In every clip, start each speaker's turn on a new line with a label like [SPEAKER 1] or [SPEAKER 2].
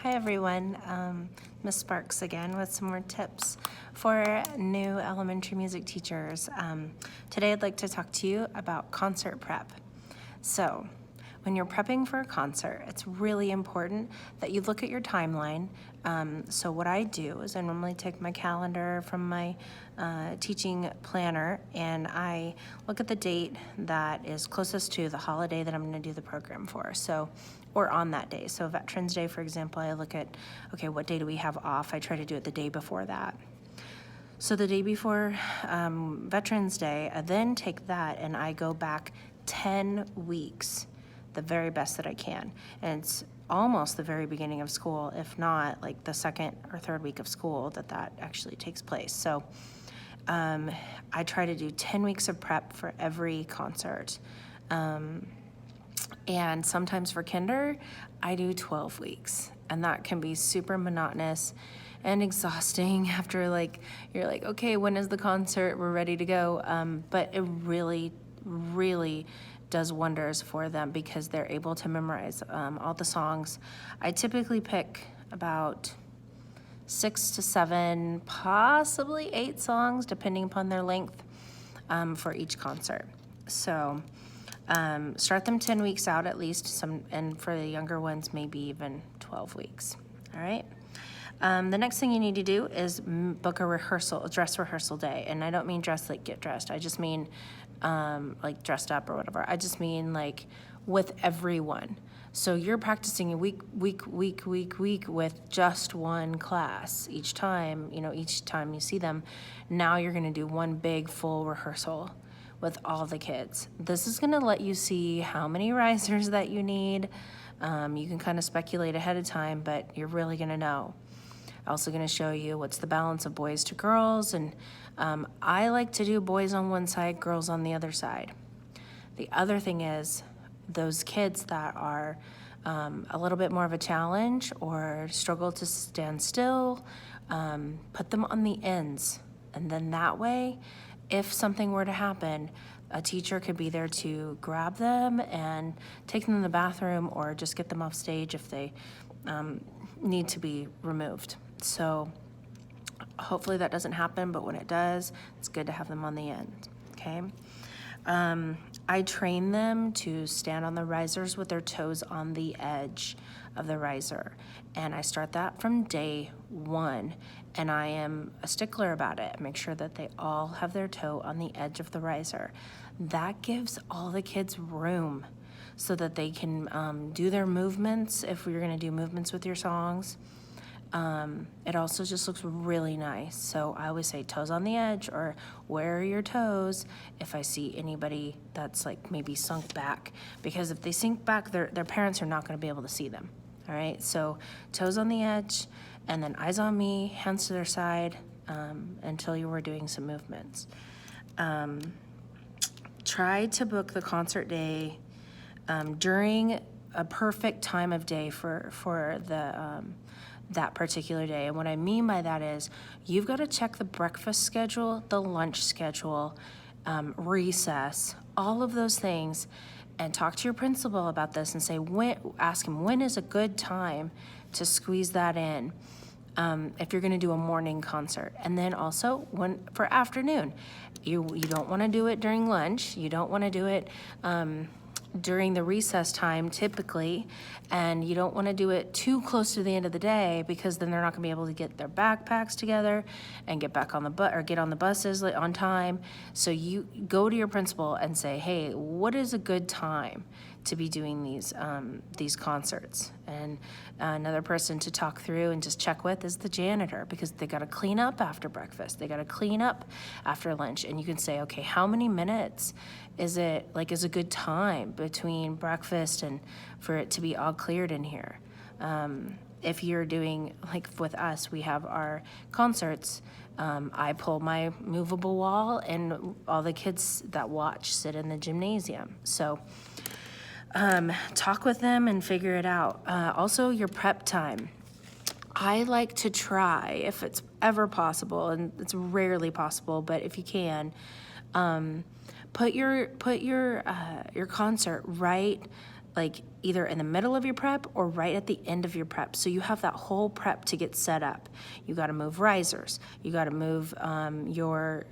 [SPEAKER 1] Hi everyone, Miss Sparks again with some more tips for new elementary music teachers. Today I'd like to talk to you about concert prep. So when you're prepping for a concert, it's really important that you look at your timeline. So what I do is I normally take my calendar from my teaching planner and I look at the date that is closest to the holiday that I'm going to do the program for. Or on that day. So Veterans Day, for example, I look at, okay, what day do we have off? I try to do it the day before that. So the day before Veterans Day, I then take that and I go back 10 weeks, the very best that I can. And it's almost the very beginning of school, if not like the second or third week of school that actually takes place. So I try to do 10 weeks of prep for every concert. And sometimes for kinder, I do 12 weeks. And that can be super monotonous and exhausting after you're like, okay, when is the concert? We're ready to go. But it really, really does wonders for them because they're able to memorize all the songs. I typically pick about 6 to 7, possibly 8 songs, depending upon their length for each concert. So start them 10 weeks out at least, and for the younger ones, maybe even 12 weeks, all right? The next thing you need to do is book a dress rehearsal day, and I don't mean dress like get dressed, I just mean like dressed up or whatever. I just mean like with everyone. So you're practicing a week with just one class each time you see them. Now you're gonna do one big full rehearsal with all the kids. This is gonna let you see how many risers that you need. You can kind of speculate ahead of time, but you're really gonna know. Also gonna show you what's the balance of boys to girls, and I like to do boys on one side, girls on the other side. The other thing is those kids that are a little bit more of a challenge or struggle to stand still, put them on the ends, and then that way, if something were to happen, a teacher could be there to grab them and take them to the bathroom or just get them off stage if they need to be removed. So hopefully that doesn't happen, but when it does, it's good to have them on the end, okay? I train them to stand on the risers with their toes on the edge of the riser. And I start that from day 1. And I am a stickler about it. I make sure that they all have their toe on the edge of the riser. That gives all the kids room so that they can do their movements if we're gonna do movements with your songs. It also just looks really nice. So I always say toes on the edge, or where are your toes if I see anybody that's like maybe sunk back, because if they sink back, their parents are not gonna be able to see them. All right, so toes on the edge, and then eyes on me, hands to their side, until you were doing some movements. Try to book the concert day during a perfect time of day for that particular day. And what I mean by that is you've got to check the breakfast schedule, the lunch schedule, recess, all of those things, and talk to your principal about this and say, ask him when is a good time to squeeze that in if you're gonna do a morning concert. And then also for afternoon. You don't wanna do it during lunch. You don't wanna do it during the recess time typically, and you don't want to do it too close to the end of the day because then they're not going to be able to get their backpacks together and get back on the bus or get on the buses on time. So you go to your principal and say, hey, what is a good time to be doing these concerts? And another person to talk through and just check with is the janitor, because they got to clean up after breakfast, they got to clean up after lunch, and you can say, okay, how many minutes is a good time between breakfast and for it to be all cleared in here? If you're doing, like with us, we have our concerts, I pull my movable wall and all the kids that watch sit in the gymnasium. So talk with them and figure it out. Also, your prep time. I like to try, if it's ever possible, and it's rarely possible, but if you can, put your concert right like either in the middle of your prep or right at the end of your prep. So you have that whole prep to get set up. You got to move risers. You got to move your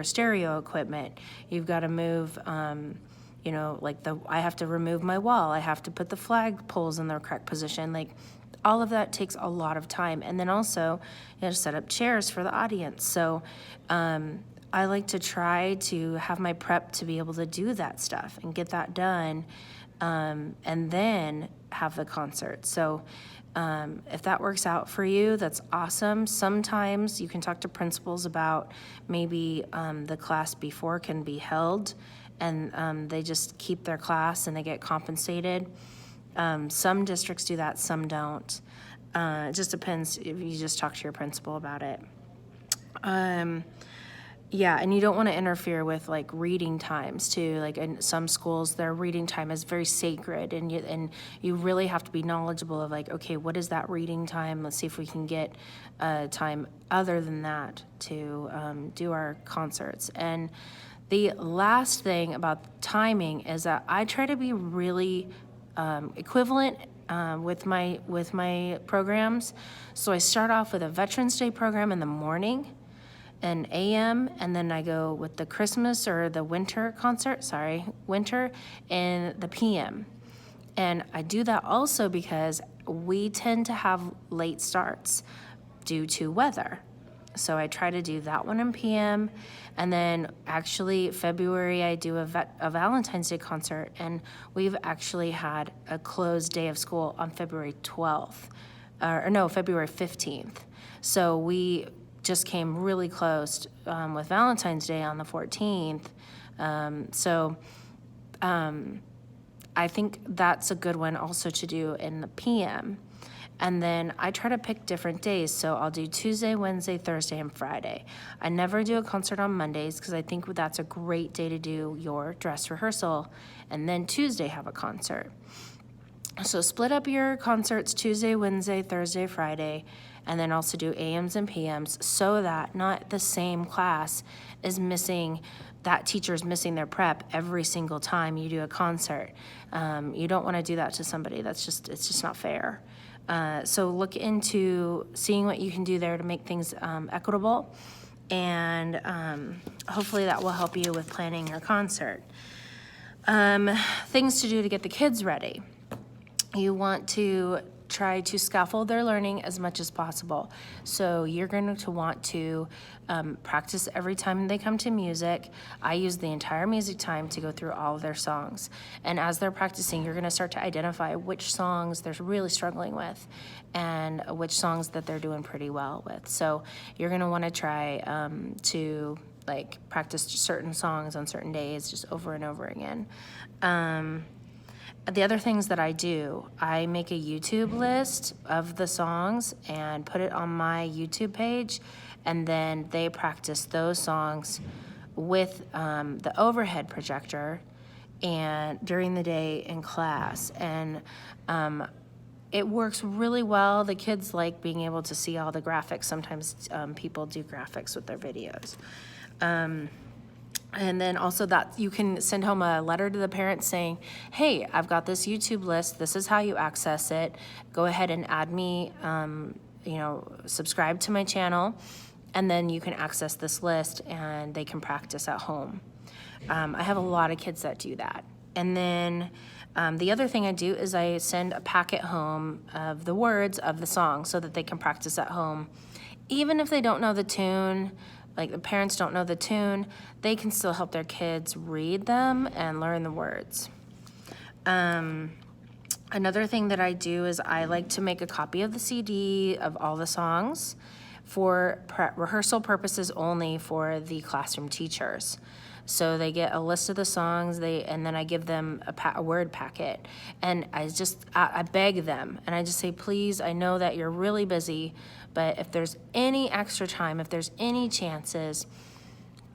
[SPEAKER 1] stereo equipment. You've got to move, like I have to remove my wall. I have to put the flag poles in their correct position. Like all of that takes a lot of time. And then also you have to set up chairs for the audience. So I like to try to have my prep to be able to do that stuff and get that done. And then have the concert. So if that works out for you, that's awesome. Sometimes you can talk to principals about maybe the class before can be held, and they just keep their class and they get compensated. Some districts do that, some don't. It just depends if you just talk to your principal about it. Yeah, and you don't want to interfere with like reading times too. Like in some schools, their reading time is very sacred, and you really have to be knowledgeable of like, okay, what is that reading time? Let's see if we can get time other than that to do our concerts. And the last thing about timing is that I try to be really equivalent with my programs. So I start off with a Veterans Day program in the morning, an AM, and then I go with the Christmas or the winter in the PM. And I do that also because we tend to have late starts due to weather. So I try to do that one in PM. And then actually February, I do a Valentine's Day concert, and we've actually had a closed day of school on February 12th, February 15th. So we just came really close with Valentine's Day on the 14th. I think that's a good one also to do in the PM. And then I try to pick different days. So I'll do Tuesday, Wednesday, Thursday, and Friday. I never do a concert on Mondays because I think that's a great day to do your dress rehearsal. And then Tuesday have a concert. So split up your concerts Tuesday, Wednesday, Thursday, Friday, and then also do AMs and PMs so that not the same class is missing, that teacher's missing their prep every single time you do a concert. You don't want to do that to somebody. It's just not fair. So look into seeing what you can do there to make things equitable, and hopefully that will help you with planning your concert. Things to do to get the kids ready. You want to try to scaffold their learning as much as possible. So you're going to want to practice every time they come to music. I use the entire music time to go through all of their songs. And as they're practicing, you're going to start to identify which songs they're really struggling with and which songs that they're doing pretty well with. So you're going to want to try to like practice certain songs on certain days just over and over again. The other things that I do, I make a YouTube list of the songs and put it on my YouTube page, and then they practice those songs with the overhead projector and during the day in class. And it works really well. The kids like being able to see all the graphics. Sometimes people do graphics with their videos. And then also that you can send home a letter to the parents saying, hey, I've got this YouTube list. This is how you access it. Go ahead and add me, subscribe to my channel, and then you can access this list and they can practice at home. I have a lot of kids that do that. And then the other thing I do is I send a packet home of the words of the song so that they can practice at home. Even if they don't know the tune, like the parents don't know the tune, they can still help their kids read them and learn the words. Another thing that I do is I like to make a copy of the CD of all the songs for rehearsal purposes only for the classroom teachers. So they get a list of the songs, and then I give them a word packet. And I beg them, and I just say, please, I know that you're really busy, but if there's any extra time, if there's any chances,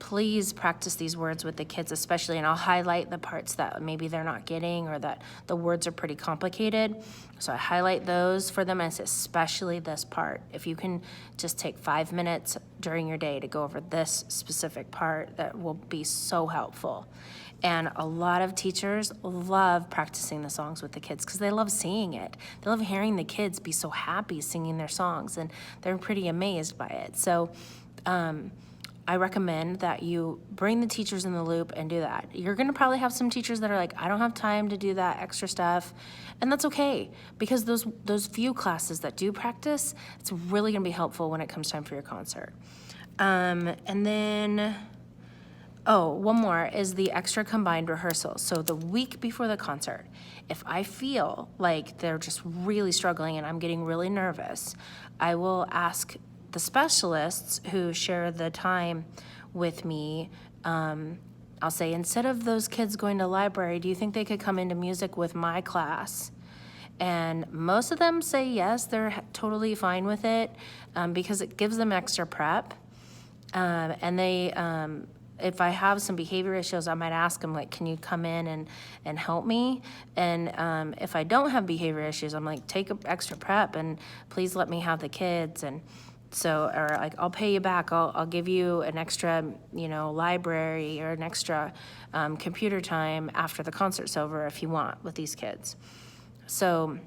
[SPEAKER 1] please practice these words with the kids especially, and I'll highlight the parts that maybe they're not getting or that the words are pretty complicated. So I highlight those for them, and especially this part. If you can just take 5 minutes during your day to go over this specific part, that will be so helpful. And a lot of teachers love practicing the songs with the kids because they love seeing it. They love hearing the kids be so happy singing their songs, and they're pretty amazed by it. So I recommend that you bring the teachers in the loop and do that. You're gonna probably have some teachers that are like, I don't have time to do that extra stuff, and that's okay, because those few classes that do practice, it's really gonna be helpful when it comes time for your concert. And then, oh, one more is the extra combined rehearsal. So the week before the concert, if I feel like they're just really struggling and I'm getting really nervous, I will ask the specialists who share the time with me, I'll say, instead of those kids going to library, do you think they could come into music with my class? And most of them say yes, they're totally fine with it, because it gives them extra prep. And they, if I have some behavior issues, I might ask them, like, can you come in and help me? And if I don't have behavior issues, I'm like, take extra prep and please let me have the kids. And so, or like, I'll pay you back. I'll give you an extra, library or an extra computer time after the concert's over if you want with these kids. So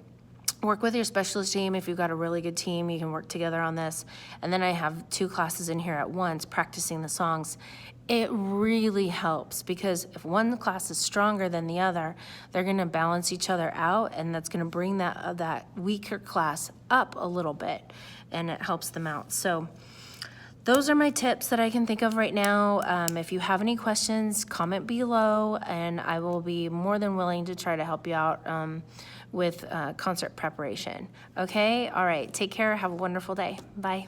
[SPEAKER 1] work with your specialist team. If you've got a really good team, you can work together on this. And then I have 2 classes in here at once practicing the songs. It really helps because if one class is stronger than the other, they're gonna balance each other out, and that's gonna bring that weaker class up a little bit, and it helps them out. So those are my tips that I can think of right now. If you have any questions, comment below, and I will be more than willing to try to help you out with concert preparation. Okay? All right. Take care. Have a wonderful day. Bye.